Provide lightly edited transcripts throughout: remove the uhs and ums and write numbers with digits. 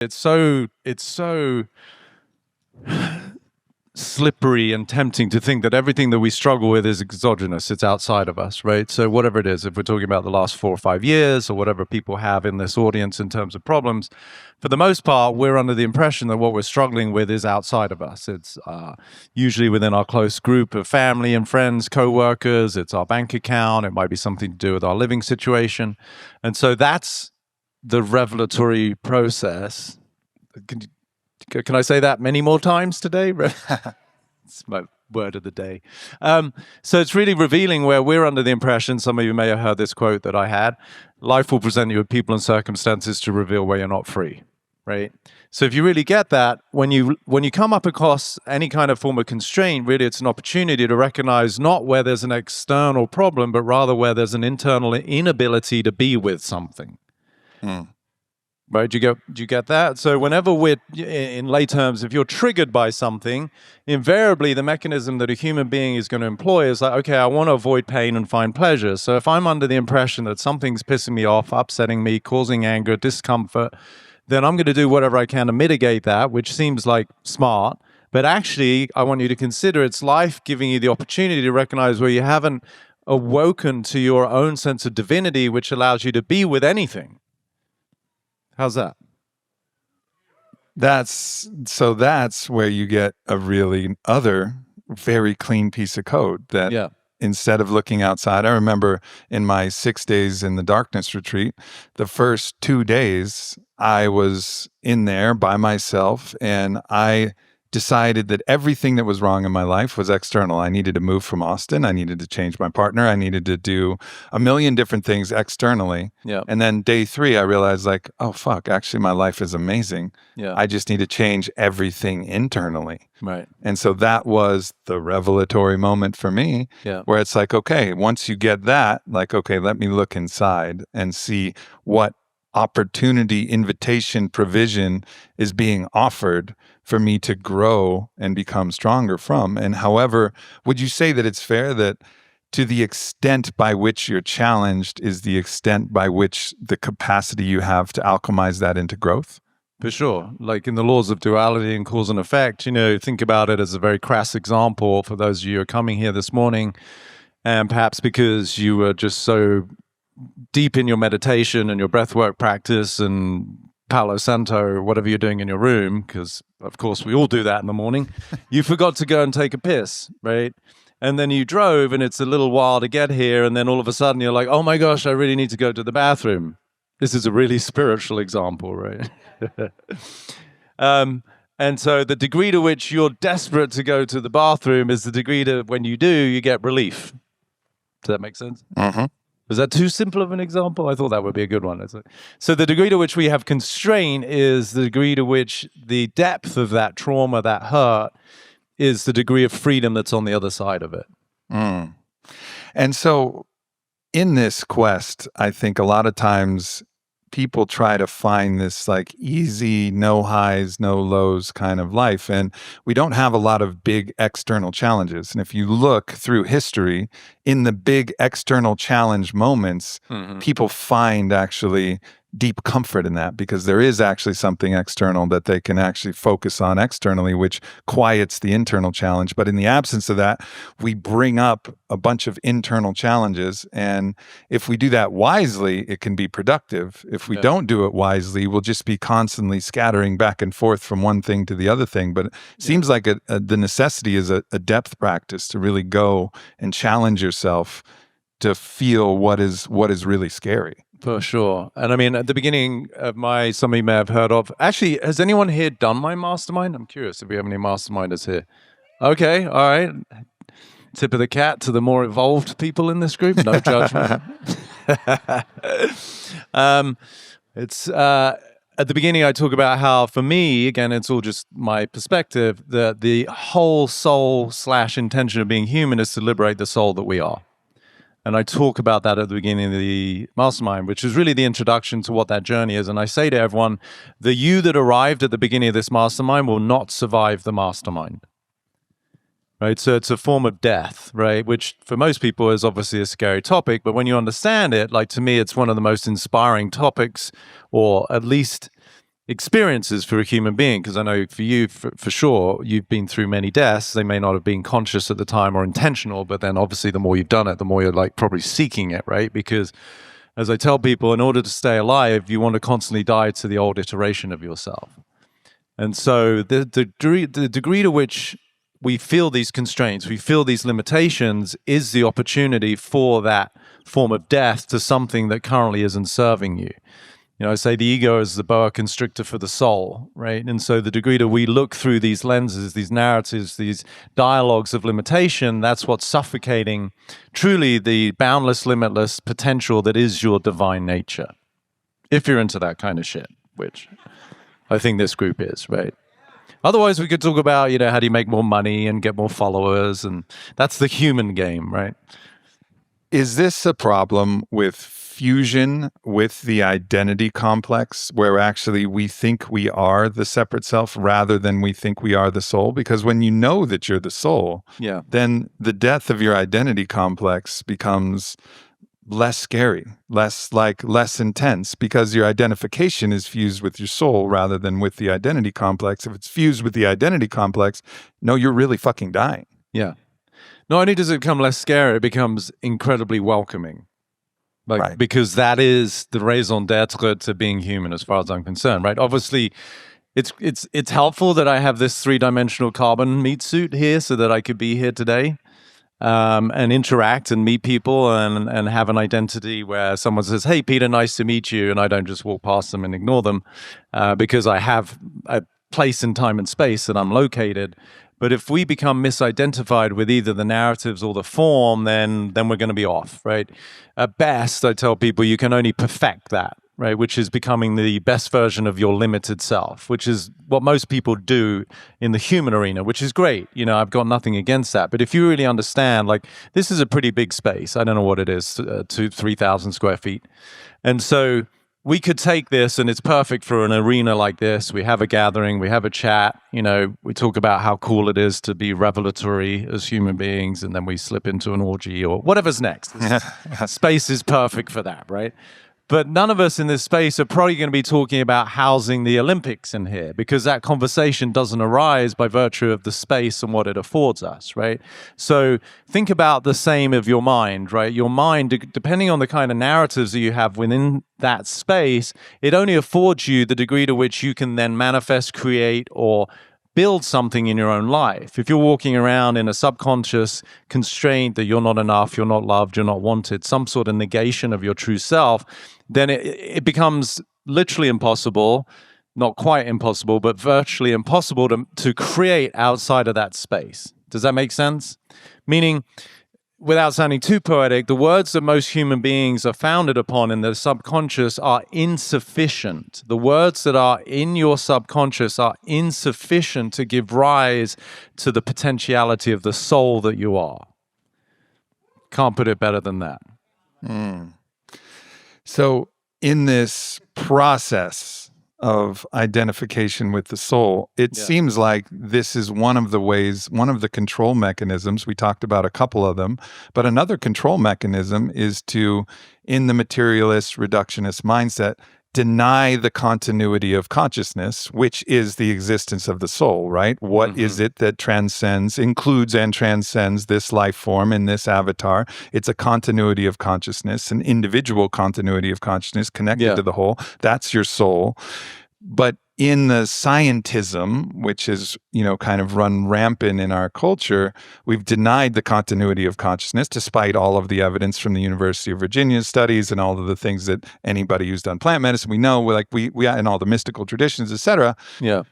It's so slippery and tempting to think that everything that we struggle with is exogenous. It's outside of us, right? So whatever it is, if we're talking about the last 4 or 5 years or whatever people have in this audience in terms of problems, for the most part, we're under the impression that what we're struggling with is outside of us. It's usually within our close group of family and friends, co-workers. It's our bank account. It might be something to do with our living situation. And so that's the revelatory process. Can I say that many more times today? It's my word of the day. So it's really revealing where we're under the impression, some of you may have heard this quote that I had, life will present you with people and circumstances to reveal where you're not free, right? So if you really get that, when you come up across any kind of form of constraint, really it's an opportunity to recognize not where there's an external problem, but rather where there's an internal inability to be with something. Right? Do you get that? So whenever we're, in lay terms, if you're triggered by something, invariably the mechanism that a human being is going to employ is like, okay, I want to avoid pain and find pleasure. So if I'm under the impression that something's pissing me off, upsetting me, causing anger, discomfort, then I'm going to do whatever I can to mitigate that, which seems like smart. But actually, I want you to consider it's life giving you the opportunity to recognize where you haven't awoken to your own sense of divinity, which allows you to be with anything. How's that? That's where you get a really very clean piece of code that instead of looking outside, I remember in my 6 days in the darkness retreat, the first 2 days I was in there by myself and I decided that everything that was wrong in my life was external. I needed to move from Austin. I needed to change my partner. I needed to do a million different things externally. Yeah. And then day 3, I realized like, oh, fuck, actually my life is amazing. Yeah. I just need to change everything internally. Right. And so that was the revelatory moment for me where it's like, okay, once you get that, like, okay, let me look inside and see what opportunity, invitation, provision is being offered for me to grow and become stronger from. And however, would you say that it's fair that to the extent by which you're challenged is the extent by which the capacity you have to alchemize that into growth? For sure. Like in the laws of duality and cause and effect, think about it as a very crass example for those of you who are coming here this morning, and perhaps because you were just so deep in your meditation and your breathwork practice and Palo Santo, whatever you're doing in your room, because of course we all do that in the morning, you forgot to go and take a piss, right? And then you drove and it's a little while to get here. And then all of a sudden you're like, oh my gosh, I really need to go to the bathroom. This is a really spiritual example, right? And so the degree to which you're desperate to go to the bathroom is the degree to when you do, you get relief. Does that make sense? Mm-hmm. Was that too simple of an example? I thought that would be a good one. So the degree to which we have constraint is the degree to which the depth of that trauma, that hurt, is the degree of freedom that's on the other side of it. And so in this quest, I think a lot of times people try to find this like easy, no highs, no lows kind of life. And we don't have a lot of big external challenges. And if you look through history, in the big external challenge moments, people find actually deep comfort in that because there is actually something external that they can actually focus on externally, which quiets the internal challenge. But in the absence of that, we bring up a bunch of internal challenges. And if we do that wisely, it can be productive. If we don't do it wisely, we'll just be constantly scattering back and forth from one thing to the other thing. But it seems like the necessity is a depth practice to really go and challenge yourself to feel what is really scary. For sure. And I mean, at the beginning of some of you may have heard of, actually, has anyone here done my mastermind? I'm curious if we have any masterminders here. Okay, all right. Tip of the cat to the more evolved people in this group. No judgment. It's at the beginning, I talk about how, for me, again, it's all just my perspective, that the whole soul / intention of being human is to liberate the soul that we are. And I talk about that at the beginning of the mastermind, which is really the introduction to what that journey is. And I say to everyone, the you that arrived at the beginning of this mastermind will not survive the mastermind. Right? So it's a form of death, right? Which for most people is obviously a scary topic. But when you understand it, like to me, it's one of the most inspiring topics, or at least experiences for a human being, because I know for you, for sure, you've been through many deaths. They may not have been conscious at the time or intentional, but then obviously the more you've done it, the more you're like probably seeking it, right? Because as I tell people, in order to stay alive, you want to constantly die to the old iteration of yourself. And so the degree to which we feel these constraints, we feel these limitations, is the opportunity for that form of death to something that currently isn't serving you. You know, I say the ego is the boa constrictor for the soul, right? And so the degree that we look through these lenses, these narratives, these dialogues of limitation, that's what's suffocating truly the boundless, limitless potential that is your divine nature. If you're into that kind of shit, which I think this group is, right? Otherwise, we could talk about, you know, how do you make more money and get more followers? And that's the human game, right? Is this a problem with fusion with the identity complex, where actually we think we are the separate self rather than we think we are the soul? Because when you know that you're the soul, then the death of your identity complex becomes less scary, less intense, because your identification is fused with your soul rather than with the identity complex. If it's fused with the identity complex, no, you're really fucking dying. Yeah. Not only does it become less scary, it becomes incredibly welcoming. Like, right. Because that is the raison d'etre to being human, as far as I'm concerned, right? Obviously, it's helpful that I have this 3-dimensional carbon meat suit here so that I could be here today. And interact and meet people and have an identity where someone says, "Hey, Peter, nice to meet you," and I don't just walk past them and ignore them because I have a place in time and space that I'm located. But if we become misidentified with either the narratives or the form, then we're going to be off, right? At best, I tell people you can only perfect that, right? Which is becoming the best version of your limited self, which is what most people do in the human arena, which is great. You know, I've got nothing against that. But if you really understand, like, this is a pretty big space. I don't know what it is, 3,000 square feet. And so we could take this, and it's perfect for an arena like this. We have a gathering, we have a chat, you know, we talk about how cool it is to be revelatory as human beings, and then we slip into an orgy or whatever's next. Space is perfect for that, right? But none of us in this space are probably going to be talking about housing the Olympics in here, because that conversation doesn't arise by virtue of the space and what it affords us, right? So think about the same of your mind, right? Your mind, depending on the kind of narratives that you have within that space, it only affords you the degree to which you can then manifest, create, or build something in your own life. If you're walking around in a subconscious constraint that you're not enough, you're not loved, you're not wanted, some sort of negation of your true self, then it becomes literally impossible, not quite impossible, but virtually impossible to create outside of that space. Does that make sense? Meaning, without sounding too poetic, the words that most human beings are founded upon in the subconscious are insufficient. The words that are in your subconscious are insufficient to give rise to the potentiality of the soul that you are. Can't put it better than that. So in this process of identification with the soul, it seems like this is one of the ways, one of the control mechanisms. We talked about a couple of them, but another control mechanism is to, in the materialist reductionist mindset, deny the continuity of consciousness, which is the existence of the soul, right? What is it that includes and transcends this life form in this avatar? It's a continuity of consciousness, an individual continuity of consciousness connected to the whole. That's your soul. But in the scientism, which is, you know, kind of run rampant in our culture, we've denied the continuity of consciousness, despite all of the evidence from the University of Virginia studies and all of the things that anybody who's done plant medicine, we know, we and all the mystical traditions, etc. Yeah.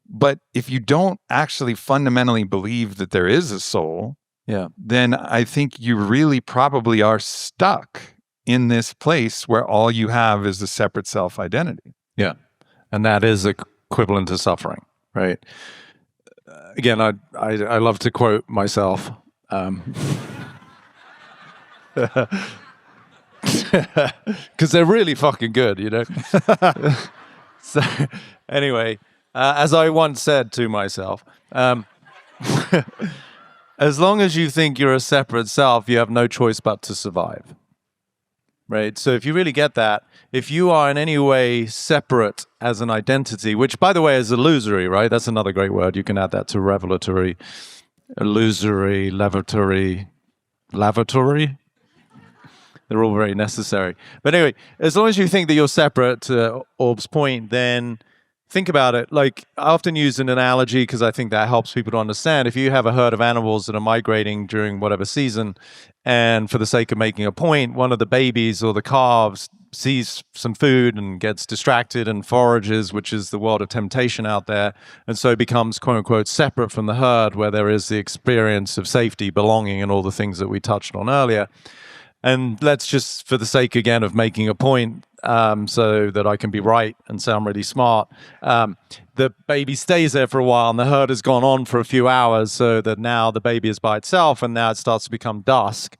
But if you don't actually fundamentally believe that there is a soul, then I think you really probably are stuck in this place where all you have is the separate self-identity. Yeah. And that is equivalent to suffering, right? Again, I love to quote myself. Because they're really fucking good, you know? So anyway, as I once said to myself, as long as you think you're a separate self, you have no choice but to survive. right? So if you really get that, if you are in any way separate as an identity, which by the way is illusory, right? That's another great word. You can add that to revelatory, illusory, lavatory. They're all very necessary. But anyway, as long as you think that you're separate, to Orb's point, then think about it. Like, I often use an analogy because I think that helps people to understand. If you have a herd of animals that are migrating during whatever season, and for the sake of making a point, one of the babies or the calves sees some food and gets distracted and forages, which is the world of temptation out there, and so becomes quote unquote separate from the herd, where there is the experience of safety, belonging, and all the things that we touched on earlier. And let's just, for the sake again of making a point, so that I can be right and sound really smart, the baby stays there for a while and the herd has gone on for a few hours, so that now the baby is by itself and now it starts to become dusk.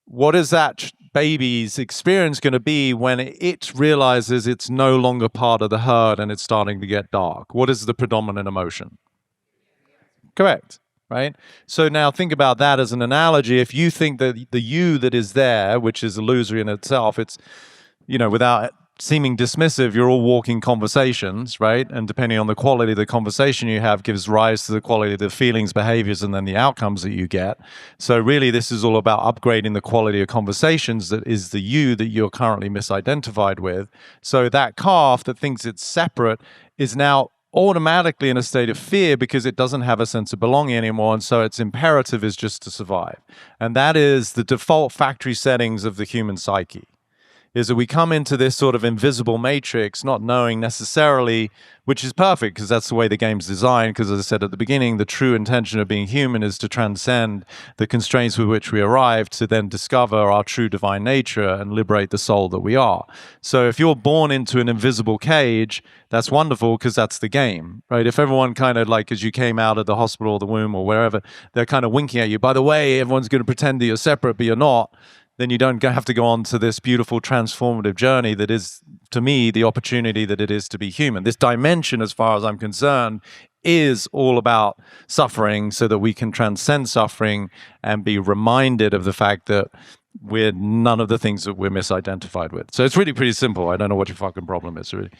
What is that baby's experience going to be when it realizes it's no longer part of the herd and it's starting to get dark? What is the predominant emotion? Correct. Right? So now think about that as an analogy. If you think that the you that is there, which is illusory in itself, it's, without seeming dismissive, you're all walking conversations, right? And depending on the quality of the conversation you have gives rise to the quality of the feelings, behaviors, and then the outcomes that you get. So really, this is all about upgrading the quality of conversations that is the you that you're currently misidentified with. So that calf that thinks it's separate is now automatically in a state of fear because it doesn't have a sense of belonging anymore, and so its imperative is just to survive. And that is the default factory settings of the human psyche, is that we come into this sort of invisible matrix not knowing necessarily, which is perfect because that's the way the game's designed, because as I said at the beginning, the true intention of being human is to transcend the constraints with which we arrive to then discover our true divine nature and liberate the soul that we are. So if you're born into an invisible cage, that's wonderful because that's the game, right? If everyone kind of like, as you came out of the hospital or the womb or wherever, they're kind of winking at you, by the way, everyone's going to pretend that you're separate, but you're not, then you don't have to go on to this beautiful transformative journey that is, to me, the opportunity that it is to be human. This dimension, as far as I'm concerned, is all about suffering so that we can transcend suffering and be reminded of the fact that we're none of the things that we're misidentified with. So it's really pretty simple. I don't know what your fucking problem is, really.